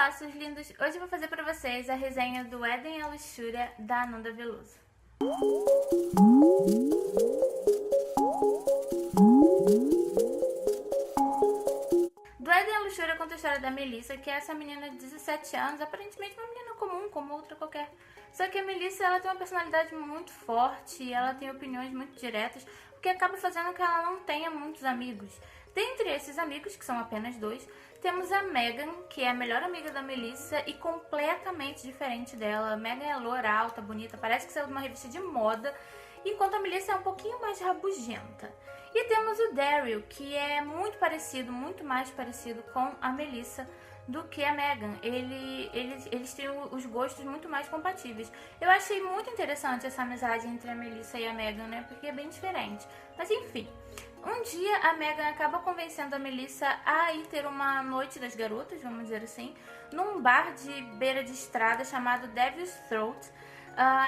Olá, seus lindos! Hoje eu vou fazer para vocês a resenha do Éden e a Luxúria, da Ananda Veloso. Do Éden e a Luxúria conta a história da Melissa, que é essa menina de 17 anos, aparentemente uma menina comum, como outra qualquer. Só que a Melissa, ela tem uma personalidade muito forte, ela tem opiniões muito diretas, o que acaba fazendo que ela não tenha muitos amigos. Dentre esses amigos, que são apenas dois, temos a Megan, que é a melhor amiga da Melissa e completamente diferente dela. A Megan é loura, alta, bonita, parece que saiu de uma revista de moda, enquanto a Melissa é um pouquinho mais rabugenta. E temos o Daryl, que é muito mais parecido com a Melissa do que a Megan. Eles têm os gostos muito mais compatíveis. Eu achei muito interessante essa amizade entre a Melissa e a Megan, né? Porque é bem diferente. Mas enfim, um dia a Megan acaba convencendo a Melissa a ir ter uma noite das garotas, vamos dizer assim, num bar de beira de estrada chamado Devil's Throat.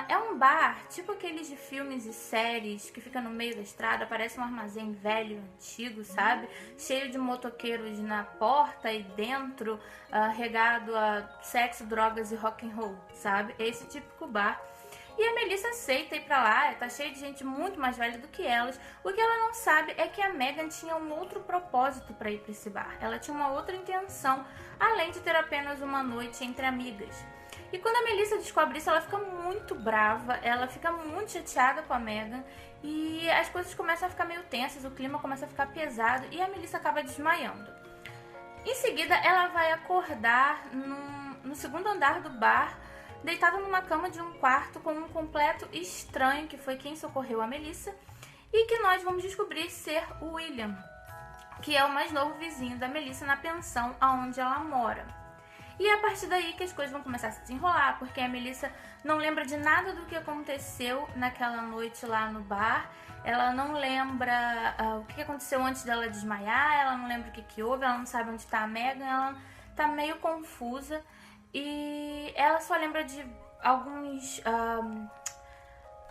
É um bar, tipo aqueles de filmes e séries, que fica no meio da estrada, parece um armazém velho, antigo, sabe? Cheio de motoqueiros na porta e dentro, regado a sexo, drogas e rock and roll, sabe? É esse típico bar. E a Melissa aceita ir pra lá, tá cheio de gente muito mais velha do que elas. O que ela não sabe é que a Megan tinha um outro propósito pra ir pra esse bar. Ela tinha uma outra intenção, além de ter apenas uma noite entre amigas. E quando a Melissa descobre isso, ela fica muito brava, ela fica muito chateada com a Megan e as coisas começam a ficar meio tensas, o clima começa a ficar pesado e a Melissa acaba desmaiando. Em seguida, ela vai acordar no segundo andar do bar, deitada numa cama de um quarto com um completo estranho, que foi quem socorreu a Melissa, e que nós vamos descobrir ser o William, que é o mais novo vizinho da Melissa na pensão onde ela mora. E é a partir daí que as coisas vão começar a se desenrolar, porque a Melissa não lembra de nada do que aconteceu naquela noite lá no bar. Ela não lembra o que aconteceu antes dela desmaiar, ela não lembra o que houve, ela não sabe onde está a Megan, ela tá meio confusa. E ela só lembra de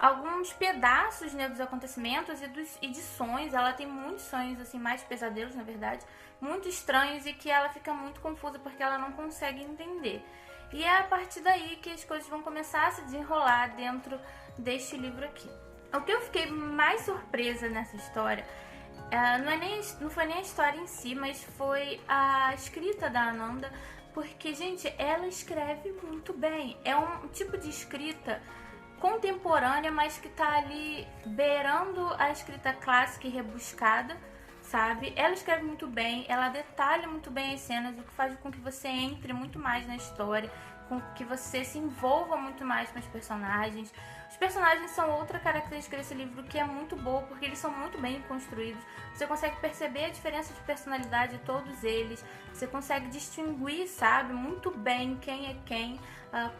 alguns pedaços, né, dos acontecimentos e de sonhos. Ela tem muitos sonhos, assim, mais pesadelos, na verdade, muito estranhos, e que ela fica muito confusa porque ela não consegue entender. E é a partir daí que as coisas vão começar a se desenrolar dentro deste livro aqui. O que eu fiquei mais surpresa nessa história não foi nem a história em si, mas foi a escrita da Ananda, porque, gente, ela escreve muito bem. É um tipo de escrita contemporânea, mas que tá ali beirando a escrita clássica e rebuscada, sabe? Ela escreve muito bem, ela detalha muito bem as cenas, o que faz com que você entre muito mais na história, com que você se envolva muito mais com os personagens. Os personagens são outra característica desse livro que é muito boa, porque eles são muito bem construídos. Você consegue perceber a diferença de personalidade de todos eles. Você consegue distinguir, sabe, muito bem quem é quem,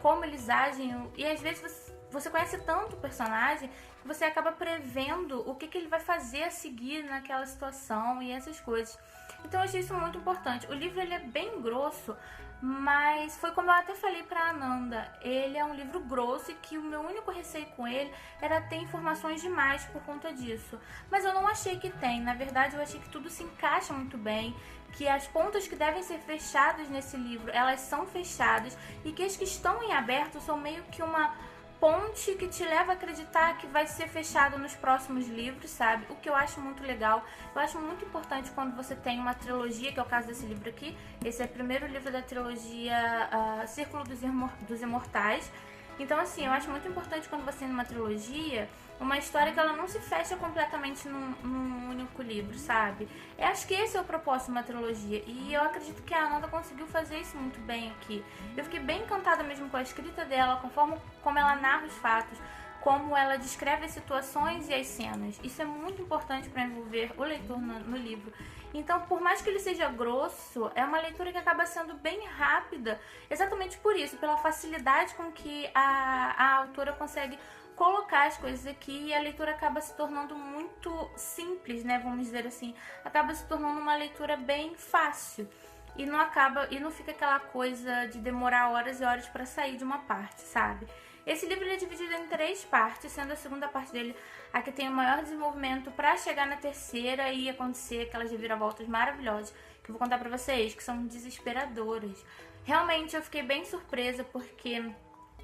como eles agem. E às vezes você conhece tanto o personagem que você acaba prevendo o que ele vai fazer a seguir naquela situação e essas coisas. Então eu achei isso muito importante. O livro, ele é bem grosso, mas foi como eu até falei pra Ananda, ele é um livro grosso e que o meu único receio com ele era ter informações demais por conta disso. Mas eu não achei que tem, na verdade eu achei que tudo se encaixa muito bem, que as pontas que devem ser fechadas nesse livro, elas são fechadas, e que as que estão em aberto são meio que uma ponte que te leva a acreditar que vai ser fechado nos próximos livros, sabe? O que eu acho muito legal. Eu acho muito importante quando você tem uma trilogia, que é o caso desse livro aqui. Esse é o primeiro livro da trilogia Círculo dos Imortais. Então, assim, eu acho muito importante quando você tem uma trilogia, uma história que ela não se fecha completamente num único livro, sabe? Eu acho que esse é o propósito de uma trilogia, e eu acredito que a Ananda conseguiu fazer isso muito bem aqui. Eu fiquei bem encantada mesmo com a escrita dela, com a forma como ela narra os fatos, como ela descreve as situações e as cenas. Isso é muito importante para envolver o leitor no livro. Então, por mais que ele seja grosso, é uma leitura que acaba sendo bem rápida, exatamente por isso, pela facilidade com que a autora consegue colocar as coisas aqui, e a leitura acaba se tornando muito simples, né, vamos dizer assim. Acaba se tornando uma leitura bem fácil. E não fica aquela coisa de demorar horas e horas para sair de uma parte, sabe? Esse livro é dividido em 3 partes, sendo a segunda parte dele a que tem o maior desenvolvimento para chegar na terceira e acontecer aquelas reviravoltas maravilhosas que eu vou contar pra vocês, que são desesperadoras. Realmente eu fiquei bem surpresa porque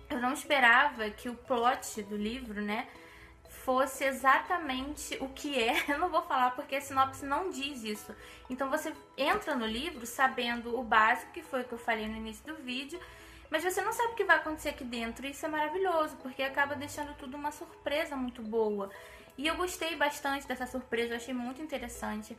eu não esperava que o plot do livro, né, fosse exatamente o que é. Eu não vou falar porque a sinopse não diz isso. Então você entra no livro sabendo o básico, que foi o que eu falei no início do vídeo, mas você não sabe o que vai acontecer aqui dentro, e isso é maravilhoso, porque acaba deixando tudo uma surpresa muito boa. E eu gostei bastante dessa surpresa, eu achei muito interessante.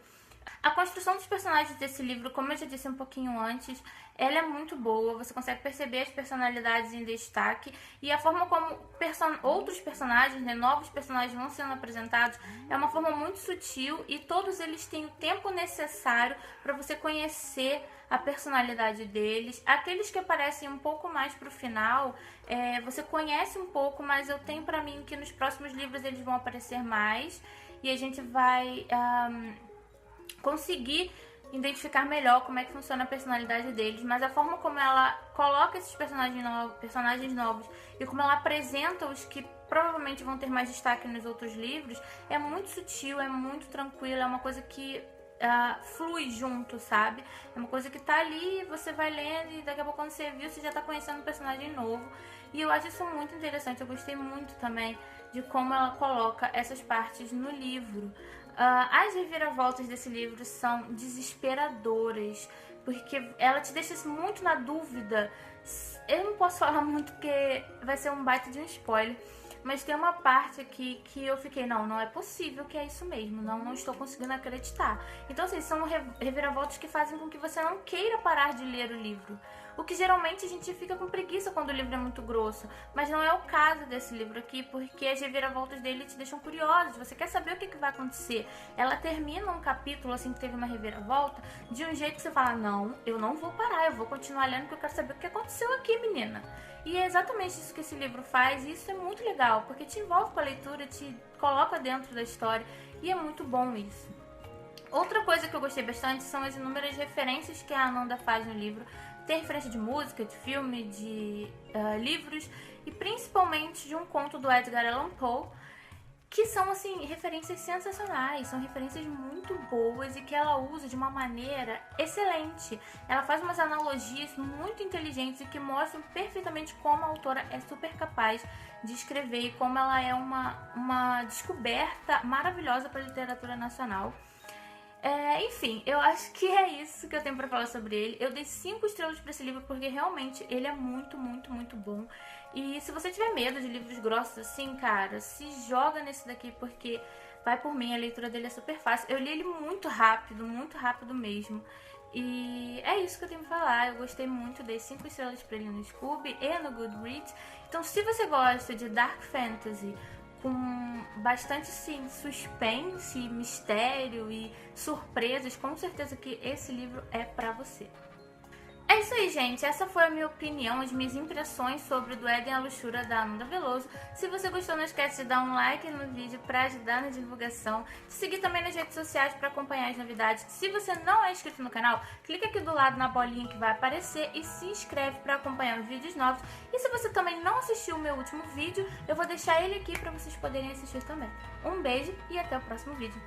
A construção dos personagens desse livro, como eu já disse um pouquinho antes, ela é muito boa, você consegue perceber as personalidades em destaque e a forma como outros personagens, né, novos personagens vão sendo apresentados é uma forma muito sutil e todos eles têm o tempo necessário para você conhecer a personalidade deles. Aqueles que aparecem um pouco mais pro final, você conhece um pouco, mas eu tenho pra mim que nos próximos livros eles vão aparecer mais e a gente vai conseguir identificar melhor como é que funciona a personalidade deles, mas a forma como ela coloca esses personagens novos e como ela apresenta os que provavelmente vão ter mais destaque nos outros livros é muito sutil, é muito tranquila, é uma coisa que flui junto, sabe? É uma coisa que tá ali, você vai lendo e daqui a pouco quando você viu, você já tá conhecendo um personagem novo. E eu acho isso muito interessante, eu gostei muito também de como ela coloca essas partes no livro. As reviravoltas desse livro são desesperadoras, porque ela te deixa muito na dúvida. Eu não posso falar muito porque vai ser um baita de um spoiler, mas tem uma parte aqui que eu fiquei, não é possível que é isso mesmo, não estou conseguindo acreditar. Então, assim, são reviravoltas que fazem com que você não queira parar de ler o livro. O que geralmente a gente fica com preguiça quando o livro é muito grosso, mas não é o caso desse livro aqui, porque as reviravoltas dele te deixam curiosos, você quer saber o que vai acontecer. Ela termina um capítulo, assim, que teve uma reviravolta, de um jeito que você fala, não, eu não vou parar, eu vou continuar lendo porque eu quero saber o que aconteceu aqui, menina. E é exatamente isso que esse livro faz, e isso é muito legal, porque te envolve com a leitura, te coloca dentro da história, e é muito bom isso. Outra coisa que eu gostei bastante são as inúmeras referências que a Ananda faz no livro. Tem referência de música, de filme, de livros, e principalmente de um conto do Edgar Allan Poe, que são, assim, referências sensacionais, são referências muito boas e que ela usa de uma maneira excelente. Ela faz umas analogias muito inteligentes e que mostram perfeitamente como a autora é super capaz de escrever e como ela é uma descoberta maravilhosa para a literatura nacional. Enfim, eu acho que é isso que eu tenho pra falar sobre ele. Eu dei 5 estrelas pra esse livro porque realmente ele é muito, muito, muito bom. E se você tiver medo de livros grossos assim, cara, se joga nesse daqui porque vai por mim, a leitura dele é super fácil. Eu li ele muito rápido mesmo. E é isso que eu tenho pra falar. Eu gostei muito, dei 5 estrelas pra ele no Scoob e no Goodreads. Então, se você gosta de Dark Fantasy com bastante, sim, suspense, mistério e surpresas, com certeza que esse livro é pra você. É isso aí, gente. Essa foi a minha opinião, as minhas impressões sobre o Do Éden à Luxúria, da Ananda Veloso. Se você gostou, não esquece de dar um like no vídeo para ajudar na divulgação. Seguir também nas redes sociais para acompanhar as novidades. Se você não é inscrito no canal, clica aqui do lado na bolinha que vai aparecer e se inscreve para acompanhar os vídeos novos. E se você também não assistiu o meu último vídeo, eu vou deixar ele aqui para vocês poderem assistir também. Um beijo e até o próximo vídeo.